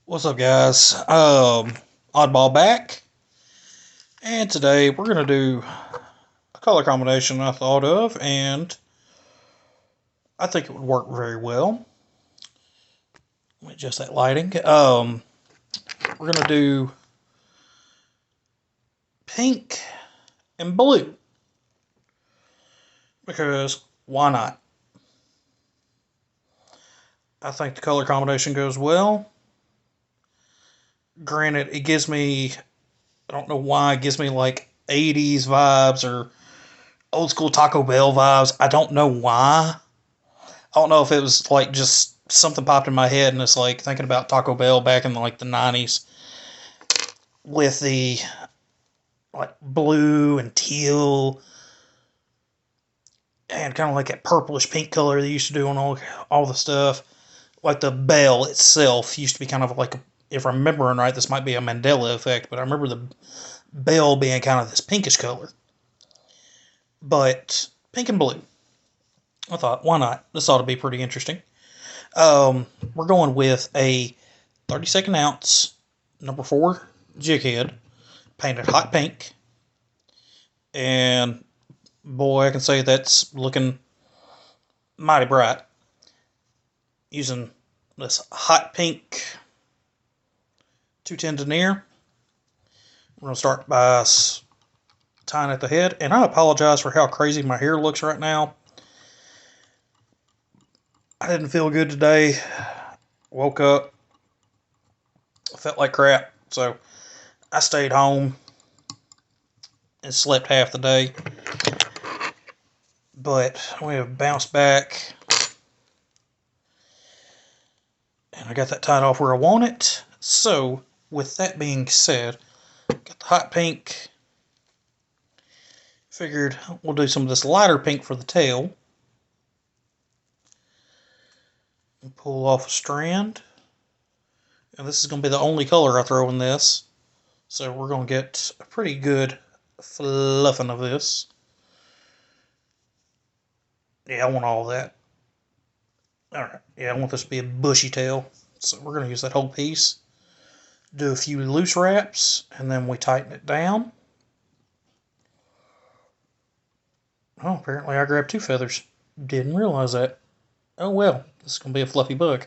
What's up, guys? Oddball back, and today we're gonna do a color combination I thought of, and I think it would work very well. Let me adjust that lighting. We're gonna do pink and blue because why not? I think the color combination goes well. Granted, it gives me, I don't know why, it gives me like 80s vibes or old school Taco Bell vibes. I don't know why. I don't know if it was like just something popped in my head and it's like thinking about Taco Bell back in like the 90s with the like blue and teal and kind of like that purplish pink color they used to do on all the stuff. Like the bell itself used to be kind of like, if I'm remembering right, this might be a Mandela effect, but I remember the bell being kind of this pinkish color. But pink and blue. I thought, why not? This ought to be pretty interesting. We're going with a 32nd ounce number 4 jig head painted hot pink, and boy, I can say that's looking mighty bright. Using this hot pink 210 denier, we're going to start by tying at the head, and I apologize for how crazy my hair looks right now. I didn't feel good today. Woke up, felt like crap, so I stayed home and slept half the day. But we have bounced back, and I got that tied off where I want it. So, with that being said, got the hot pink. Figured we'll do some of this lighter pink for the tail. And pull off a strand. And this is going to be the only color I throw in this. So we're going to get a pretty good fluffing of this. Yeah, I want all that. Alright, yeah, I want this to be a bushy tail. So we're going to use that whole piece. Do a few loose wraps, and then we tighten it down. Oh, apparently I grabbed 2 feathers. Didn't realize that. Oh well, this is going to be a fluffy bug.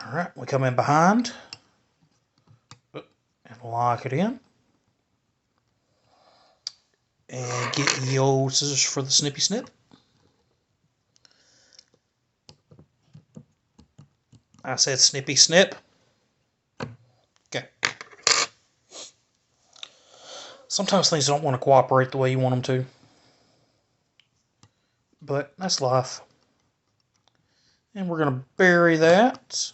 Alright, we come in behind and lock it in. And get the old scissors for the snippy snip. I said snippy snip. Okay. Sometimes things don't want to cooperate the way you want them to. But that's life. And we're going to bury that.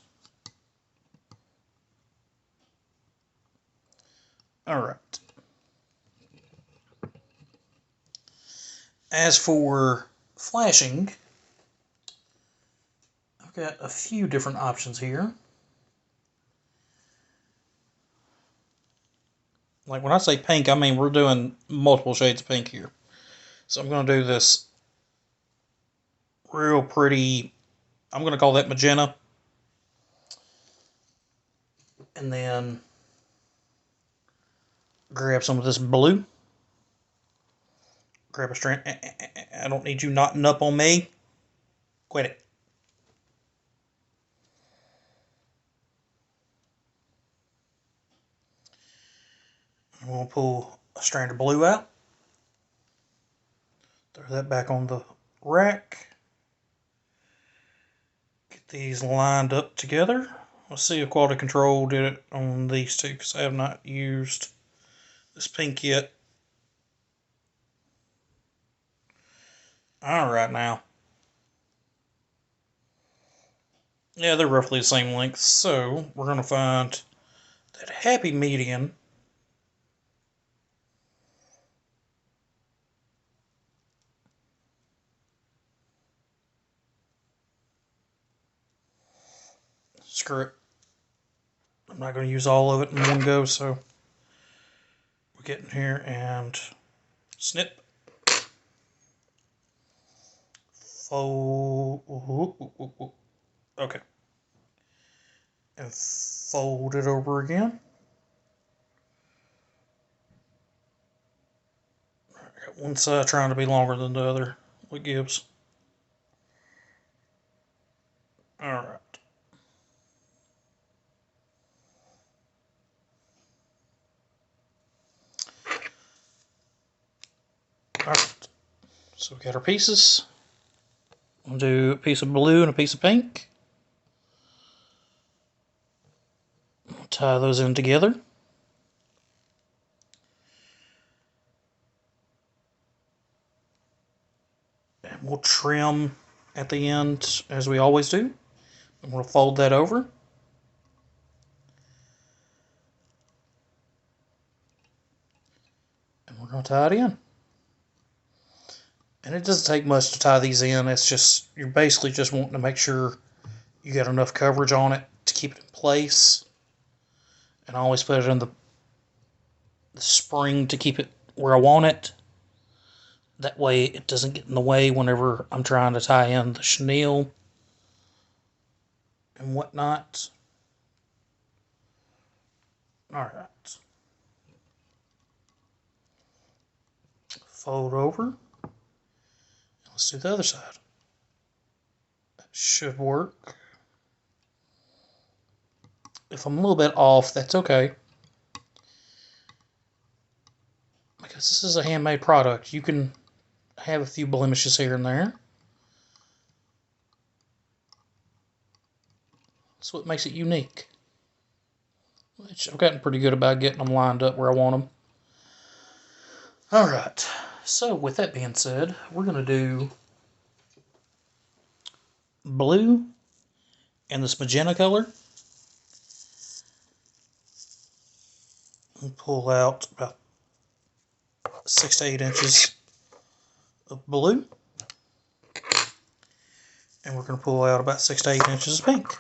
Alright. As for flashing, I've got a few different options here. Like when I say pink, I mean we're doing multiple shades of pink here. So I'm going to do this real pretty, I'm going to call that magenta. And then grab some of this blue. Grab a strand. I don't need you knotting up on me. Quit it. I'm going to pull a strand of blue out. Throw that back on the rack. Get these lined up together. Let's see if quality control did it on these two, because I have not used this pink yet. Alright now. Yeah, they're roughly the same length, so we're going to find that happy median. Screw it. I'm not going to use all of it in one go, so we'll get in here and snip. Fold. Okay. and fold it over again. One side trying to be longer than the other. What gives? Alright. Alright. So we got our pieces. We'll do a piece of blue and a piece of pink. We'll tie those in together. And we'll trim at the end as we always do. And we'll fold that over. And we're going to tie it in. And it doesn't take much to tie these in. It's just, you're basically just wanting to make sure you got enough coverage on it to keep it in place. And I always put it in the spring to keep it where I want it. That way it doesn't get in the way whenever I'm trying to tie in the chenille and whatnot. Alright. Fold over. Let's do the other side. That should work. If I'm a little bit off, that's okay. Because this is a handmade product. You can have a few blemishes here and there. That's what makes it unique. Which I've gotten pretty good about getting them lined up where I want them. Alright, so with that being said, we're going to do blue and this magenta color. We'll pull out about 6 to 8 inches of blue. And we're going to pull out about 6 to 8 inches of pink.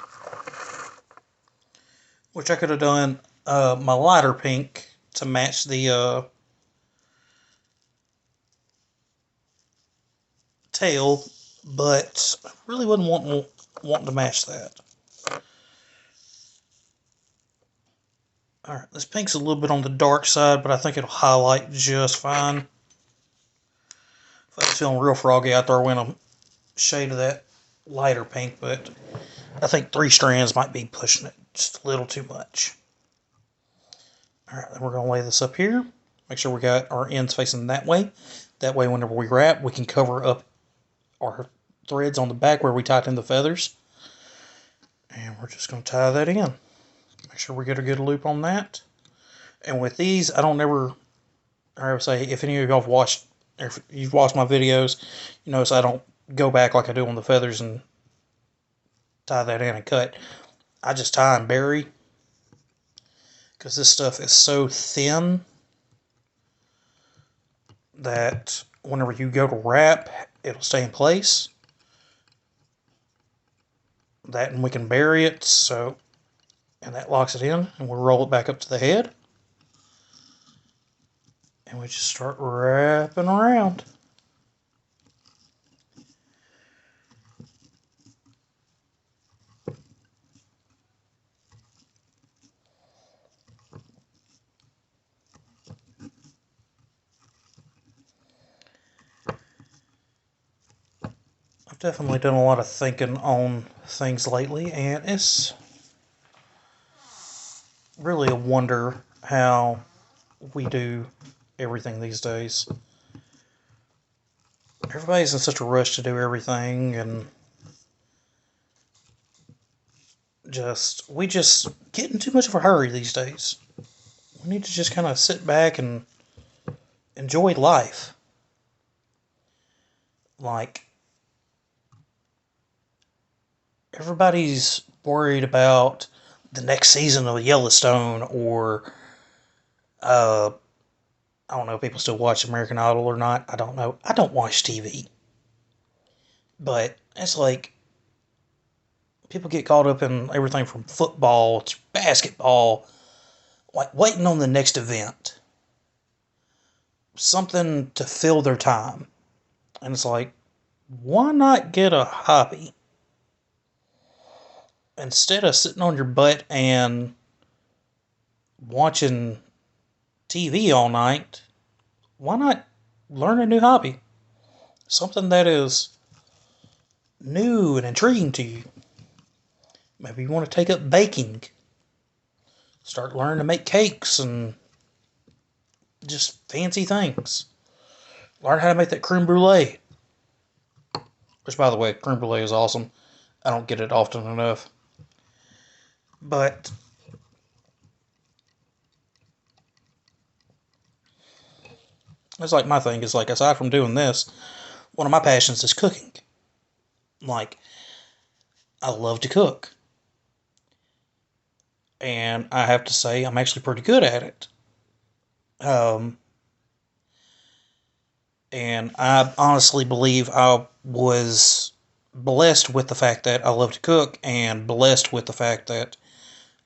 Which I could have done my lighter pink to match the tail, but I really wasn't wanting to match that. Alright, this pink's a little bit on the dark side, but I think it'll highlight just fine. If I was feeling real froggy, I'd throw in a shade of that lighter pink, but I think 3 strands might be pushing it just a little too much. Alright, then we're going to lay this up here. Make sure we got our ends facing that way. That way, whenever we wrap, we can cover up our threads on the back where we tighten the feathers. And we're just going to tie that in. Make sure we get a good loop on that. And with these, I don't ever, I would say, if any of y'all have watched, or if you've watched my videos, you notice I don't go back like I do on the feathers and tie that in and cut. I just tie and bury. Because this stuff is so thin that whenever you go to wrap, it'll stay in place. That, and we can bury it, so, and that locks it in, and we'll roll it back up to the head. And we just start wrapping around. I've definitely done a lot of thinking on things lately, and it's really a wonder how we do everything these days. Everybody's in such a rush to do everything, and we just get in too much of a hurry these days. We need to just kind of sit back and enjoy life. Like, everybody's worried about the next season of Yellowstone, or I don't know if people still watch American Idol or not. I don't know. I don't watch TV. But it's like, people get caught up in everything from football to basketball, like waiting on the next event. Something to fill their time. And it's like, why not get a hobby? instead of sitting on your butt and watching TV all night, why not learn a new hobby? Something that is new and intriguing to you. Maybe you want to take up baking. Start learning to make cakes and just fancy things. Learn how to make that creme brulee. Which, by the way, creme brulee is awesome. I don't get it often enough. But it's like my thing is like, aside from doing this, one of my passions is cooking. Like, I love to cook. And I have to say, I'm actually pretty good at it. Um, and I honestly believe I was blessed with the fact that I love to cook, and blessed with the fact that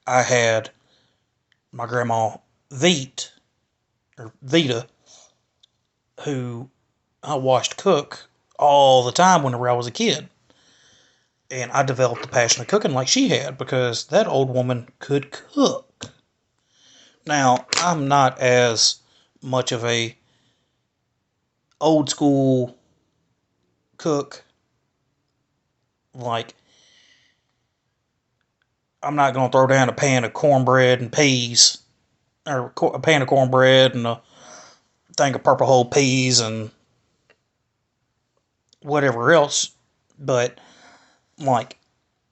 I had my grandma Vita, who I watched cook all the time whenever I was a kid. And I developed a passion of cooking like she had, because that old woman could cook. Now, I'm not as much of a old school cook. Like, I'm not going to throw down a pan of cornbread and peas, or a pan of cornbread and a thing of purple whole peas and whatever else. But, like,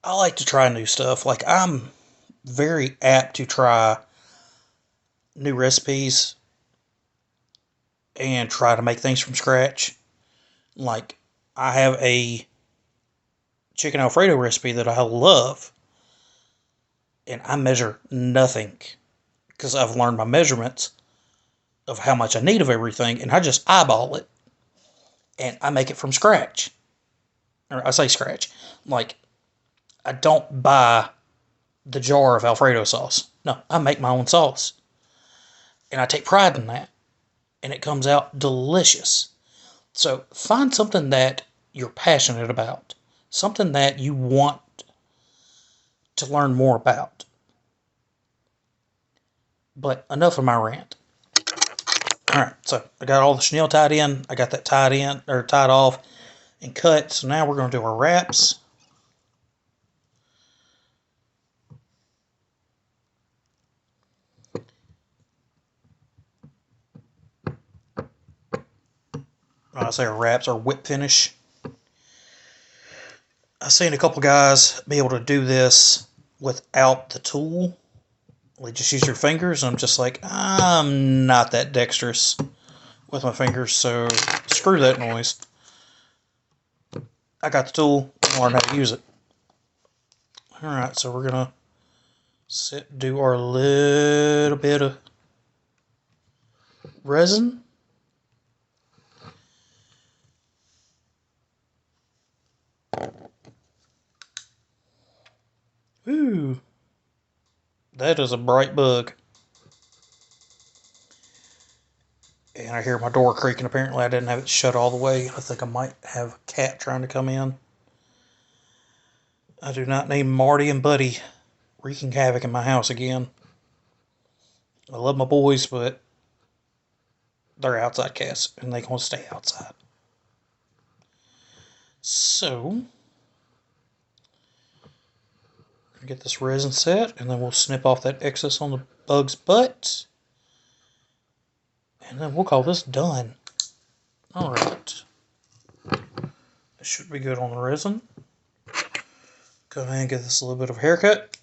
I like to try new stuff. Like, I'm very apt to try new recipes and try to make things from scratch. Like, I have a chicken Alfredo recipe that I love, and I measure nothing because I've learned my measurements of how much I need of everything, and I just eyeball it, and I make it from scratch. Or I say scratch. Like, I don't buy the jar of Alfredo sauce. No, I make my own sauce. And I take pride in that. And it comes out delicious. So find something that you're passionate about. Something that you want to learn more about. But enough of my rant. Alright, so I got all the chenille tied in. I got that tied off and cut. So now we're going to do our wraps. When I say our wraps, our whip finish. I've seen a couple guys be able to do this without the tool. They just use your fingers, and I'm just like, I'm not that dexterous with my fingers, so screw that noise. I got the tool, I learned how to use it. Alright, so we're gonna do our little bit of resin. Ooh, that is a bright bug. And I hear my door creaking. Apparently I didn't have it shut all the way. I think I might have a cat trying to come in. I do not need Marty and Buddy wreaking havoc in my house again. I love my boys, but they're outside cats, and they're going to stay outside. So, get this resin set, and then we'll snip off that excess on the bug's butt. And then we'll call this done. Alright. This should be good on the resin. Go ahead and give this a little bit of a haircut.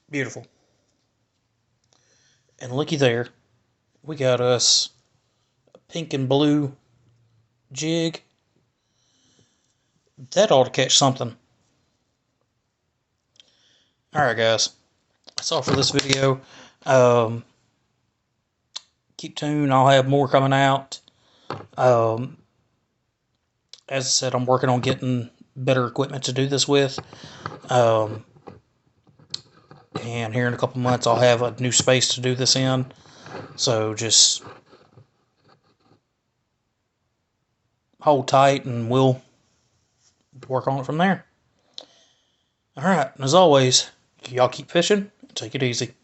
Beautiful. And looky there. We got us a pink and blue jig. That ought to catch something. Alright guys. That's all for this video. Keep tuned. I'll have more coming out. As I said, I'm working on getting better equipment to do this with. And here in a couple months, I'll have a new space to do this in. So just hold tight, and we'll work on it from there. All right, and as always, y'all keep fishing. Take it easy.